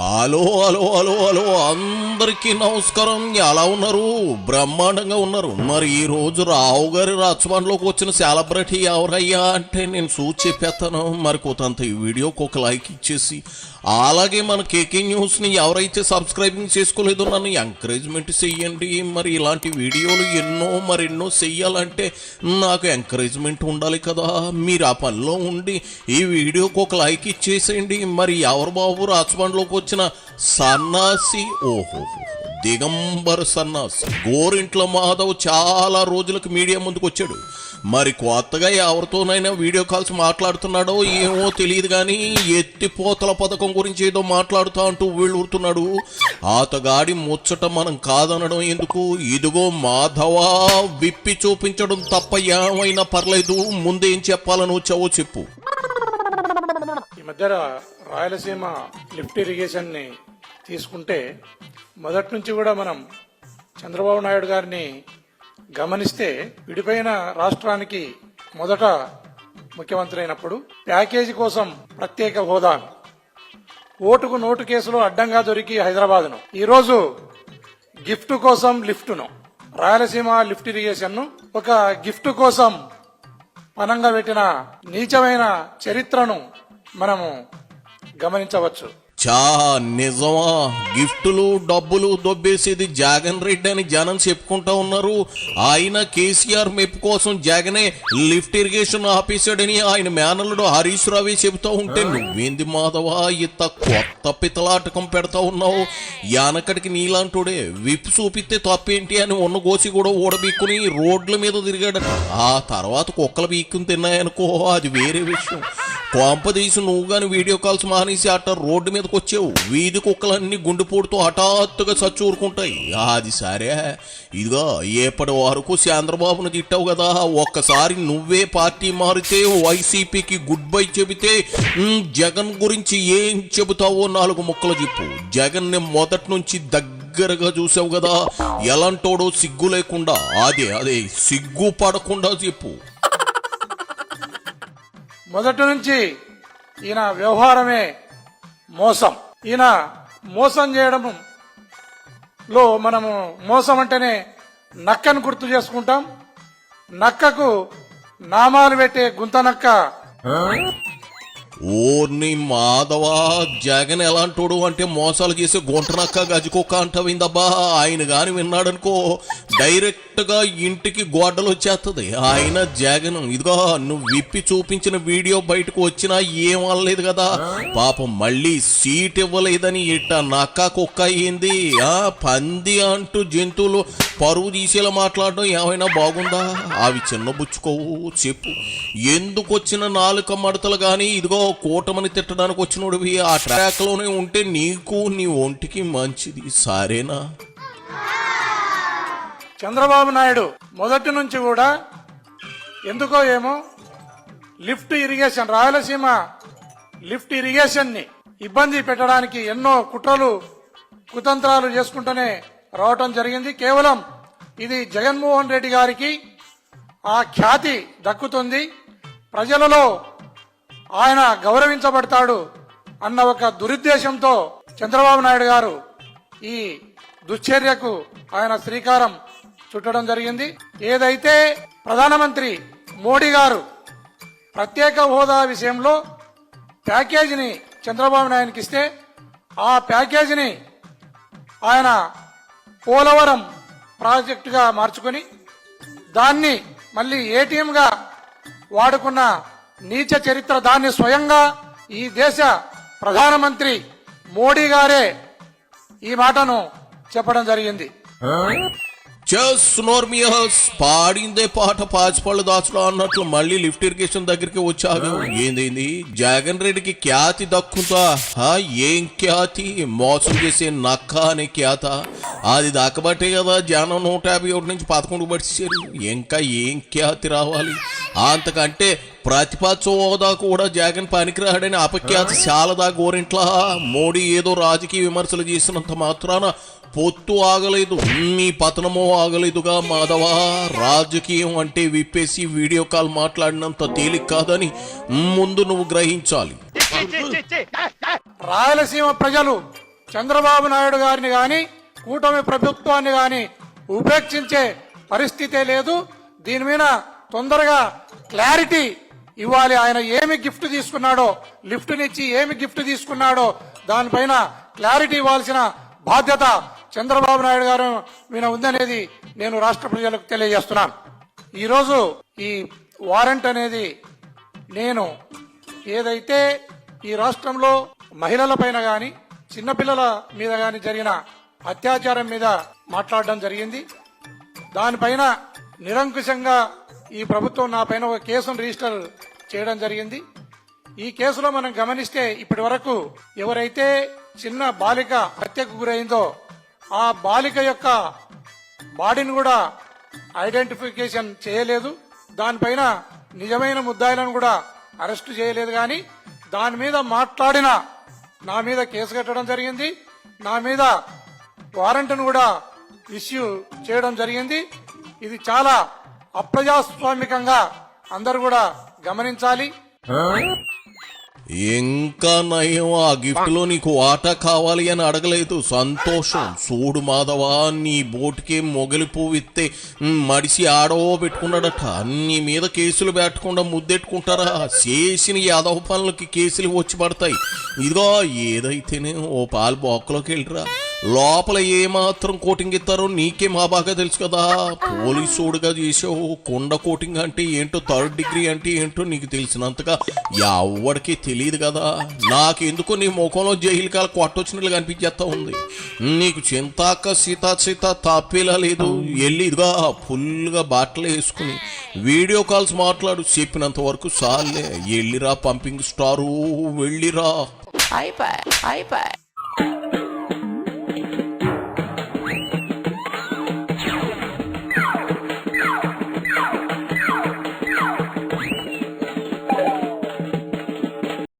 Hello hello hello hello అందరికీ నమస్కారం. ఎలా ఉన్నారు? బ్రహ్మాండంగా ఉన్నారు. మరి ఈ రోజు రావు గారి రాజమండ్రిలోకి వచ్చిన సెలబ్రిటీ ఎవరయ్యా అంటే నేను చూసి చెప్పేస్తాను. మరి కొంత ఈ వీడియోకి ఒక లైక్ ఇచ్చేసి, అలాగే మన కేకే న్యూస్ని ఎవరైతే సబ్స్క్రైబింగ్ చేసుకోలేదో నన్ను ఎంకరేజ్మెంట్ చెయ్యండి. మరి ఇలాంటి వీడియోలు మరెన్నో చెయ్యాలంటే నాకు ఎంకరేజ్మెంట్ ఉండాలి కదా. మీరు ఆ పనిలో ఉండి ఈ వీడియోకి ఒక లైక్ ఇచ్చేసేయండి. మరి ఎవరు బాబు రాజమండ్రిలోకి వచ్చిన సన్నాసి? ఓహో, దిగంబర సన్నాసి గోరింట్ల మాధవ్ చాలా రోజులకు మీడియా ముందుకు వచ్చాడు. మరి కొత్తగా ఎవరితోనైనా వీడియో కాల్స్ మాట్లాడుతున్నాడో ఏమో తెలియదు కానీ ఎత్తిపోతల పథకం గురించి ఏదో మాట్లాడుతా అంటూ వీళ్ళూరుతున్నాడు. ఆతగాడి ముచ్చట మనం కాదనడం ఎందుకు? ఇదిగో మాధవా, విప్పి చూపించడం తప్ప ఏమైనా పర్లేదు. ముందేం చెప్పాలని వచ్చావో చెప్పు. ఈ మధ్య రాయలసీమ లిఫ్ట్ ఇరిగేషన్ ని తీసుకుంటే మొదటి నుంచి కూడా మనం చంద్రబాబు నాయుడు గారిని గమనిస్తే విడిపోయిన రాష్ట్రానికి మొదట ముఖ్యమంత్రి అయినప్పుడు ప్యాకేజీ కోసం ప్రత్యేక హోదా, ఓటుకు నోటు కేసులో అడ్డంగా దొరికి హైదరాబాద్ను, ఈరోజు గిఫ్ట్ కోసం లిఫ్ట్ను, రాయలసీమ లిఫ్ట్ ఇరిగేషన్ ను ఒక గిఫ్ట్ కోసం పనంగా పెట్టిన నీచమైన చరిత్రను మనము గమనించవచ్చు. నిజమా? గిఫ్టులు డబ్బులు దొబ్బేసేది జగన్ రెడ్డి అని జనం చెప్పుకుంటా ఉన్నారు. ఆయన కేసీఆర్ మెప్పు కోసం జగనే లిఫ్ట్ ఇరిగేషన్ ఆపేశాడని ఆయన మేనల్లుడు హరీష్ రావే చెబుతా ఉంటే నువ్వేంది మాధవా ఇంత కొత్త పితలాటకం పెడతా ఉన్నావు? యానకడికి నీలాంటోడే విప్పు చూపిస్తే తప్పేంటి అని ఉన్న గోసి కూడా ఊడబీక్కుని రోడ్ల మీద తిరిగాడట. ఆ తర్వాత కుక్కలు బీక్కుని తిన్నాయనుకో, అది వేరే విషయం. కొంపదీసి నువ్వు గాని వీడియో కాల్స్ మానేసి అట్ట రోడ్డు మీదకి వచ్చావు. వీధి కుక్కలన్నీ గుండెపోటుతో హఠాత్తుగా చచ్చూరుకుంటాయి. అది సరే, ఇదిగో ఏపటి వరకు చంద్రబాబును తిట్టావు కదా, ఒక్కసారి నువ్వే పార్టీ మారితే వైసీపీకి గుడ్ బై చెబితే జగన్ గురించి ఏం చెబుతావో 4 ముక్కలు చెప్పు. జగన్ ని మొదటి నుంచి దగ్గరగా చూసావు కదా, ఎలాంటోడో సిగ్గు లేకుండా, అదే సిగ్గు పడకుండా చెప్పు. మొదటి నుంచి ఈయన వ్యవహారమే మోసం. ఈయన మోసం చేయడంలో మనము మోసం అంటేనే నక్కను గుర్తు చేసుకుంటాం. నక్కకు నామాలు పెట్టే గుంత నక్క. ఓర్ని మాధవా, జగన్ ఎలాంటోడు అంటే మోసాలు చేసే గుంటనక్క గజకుక్క అంటావిందబ్బా. ఆయన గాని విన్నాడనుకో డైరెక్ట్ గా ఇంటికి గోడలు వచ్చేస్తుంది. ఆయన జగన్ ఇదిగో నువ్వు విప్పి చూపించిన వీడియో బయటకు వచ్చినా ఏమనలేదు కదా పాపం. మళ్ళీ సీట్ ఇవ్వలేదని ఇట్ట నక్క కుక్క అయ్యింది. పంది అంటూ జంతువులు పరువు తీసేలా మాట్లాడడం ఏమైనా బాగుందా? అవి చిన్న బుచ్చుకోవు. చెప్పు, ఎందుకు వచ్చిన 4 మడతలు గాని ఇదిగో కూటమని తిట్టడానికి వచ్చినోడివి ఆ ట్రాక్ లోనే ఉంటే నీకు నీ ఒంటికి మంచిది, సరేనా? చంద్రబాబు నాయుడు మొదటి నుంచి కూడా ఎందుకో ఏమో lift irrigation, Rayalaseema lift irrigation ని ఇబ్బంది పెట్టడానికి ఎన్నో కుట్రలు కుతంత్రాలు చేసుకుంటూనే రావటం జరిగింది. కేవలం ఇది జగన్మోహన్ రెడ్డి గారికి ఆ ఖ్యాతి దక్కుతుంది, ప్రజలలో ఆయన గౌరవించబడతాడు అన్న ఒక దురుద్దేశంతో చంద్రబాబు నాయుడు గారు ఈ దుశ్చర్యకు ఆయన శ్రీకారం చుట్టడం జరిగింది. ఏదైతే ప్రధానమంత్రి మోడీ గారు ప్రత్యేక హోదా విషయంలో ప్యాకేజీని చంద్రబాబు నాయుడుకి ఇస్తే ఆ ప్యాకేజీని ఆయన పోలవరం ప్రాజెక్టుగా మార్చుకొని దాన్ని మళ్ళీ ఏటీఎంగా వాడుకున్న నీచ చరిత్ర, దాన్ని స్వయంగా ఈ దేశ ప్రధానమంత్రి మోడీ గారే ఈ మాటను చెప్పడం జరిగింది. పాడిందే పాట పాచిపళ్ళు దాచులో అన్నట్లు మళ్ళీ లిఫ్ట్ ఇరిగేషన్ దగ్గరికి వచ్చాడు. ఏంది జగన్ రెడ్డికి ఖ్యాతి దక్కుందా? ఏం ఖ్యాతి? మోసం చేసే నక్క అనే ఖ్యాత. అది దక్కబట్టే కదా జనం 151 నుంచి 11 పట్టించారు. ఇంకా ఏం ఖ్యాతి రావాలి? అంతకంటే ప్రతిపక్ష హోదా కూడా జగన్ పనికిరాడని అపఖ్యాతి చాలదా గోరింట్లా? మోడీ ఏదో రాజకీయ విమర్శలు చేసినంత మాత్రాన పొత్తు ఆగలేదు, మీ పతనమో ఆగలేదుగా మాధవా. రాజకీయం అంటే విప్పేసి వీడియో కాల్ మాట్లాడినంత తేలిక కాదని ముందు నువ్వు గ్రహించాలి. రాయలసీమ ప్రజలు చంద్రబాబు నాయుడు గారిని గాని కూటమి ప్రభుత్వాన్ని గాని ఉపేక్షించే పరిస్థితే లేదు. దీని మీద తొందరగా క్లారిటీ ఇవ్వాలి. ఆయన ఏమి గిఫ్ట్ తీసుకున్నాడో, లిఫ్ట్నిచ్చి ఏమి గిఫ్ట్ తీసుకున్నాడో దానిపైన క్లారిటీ ఇవ్వాల్సిన బాధ్యత చంద్రబాబు నాయుడు గారు మీద ఉందనేది నేను రాష్ట్ర ప్రజలకు తెలియజేస్తున్నాను. ఈరోజు ఈ వారెంట్ అనేది నేను ఏదైతే ఈ రాష్ట్రంలో మహిళల పైన గాని చిన్నపిల్లల మీద గాని జరిగిన అత్యాచారం మీద మాట్లాడడం జరిగింది. దానిపైన నిరంకుశంగా ఈ ప్రభుత్వం నా పైన ఒక కేసును రిజిస్టర్ చేయడం జరిగింది. ఈ కేసులో మనం గమనిస్తే ఇప్పటి వరకు ఎవరైతే చిన్న బాలిక హత్యకు గురైందో ఆ బాలిక యొక్క బాడీని కూడా ఐడెంటిఫికేషన్ చేయలేదు. దానిపైన నిజమైన ముద్దాయిలను కూడా అరెస్టు చేయలేదు. కానీ దాని మీద మాట్లాడిన నా మీద కేసు కట్టడం జరిగింది. నా మీద వారెంట్ను కూడా ఇష్యూ చేయడం జరిగింది. ఇది చాలా అప్రజాస్వామికంగా అందరూ కూడా గమనించాలి. ఇంకా నయం, ఆ గిఫ్ట్ లో నీకు వాటా కావాలి అని అడగలేదు. సంతోషం. చూడు మాధవా, నీ బోటుకి మొగలి పువ్వు ఇస్తే మడిసి ఆడో పెట్టుకున్నాడట. నీ మీద కేసులు పెట్టకుండా ముద్దెట్టుకుంటారా? చేసిన యాదవ పనులకి కేసులు వచ్చి పడతాయి. ఇదిగో ఏదైతేనే ఓ పాలు బొక్కలోకి వెళ్ళిరా. లోపల ఏమాత్రం కోటింగ్ ఇస్తారో నీకే మా బాగా తెలుసు కదా. పోలీసుడుగా చేసావు. కొండ కోటింగ్ అంటే ఏంటో, థర్డ్ డిగ్రీ అంటే ఏంటో నీకు తెలిసినంతగా ఎవరికి తెలియదు కదా. నాకెందుకో నీ ముఖంలో జైలు కాల కొట్టొచ్చినట్లు కనిపించేస్తా ఉంది. నీకు చింతాక సీత తాపేలా లేదు. వెళ్ళి ఇదిగా ఫుల్గా బట్టలు వేసుకుని వీడియో కాల్స్ మాట్లాడు. చెప్పినంత వరకు చాలే. వెళ్ళిరా పంపింగ్ స్టారు, వెళ్ళిరా. అయిపోయి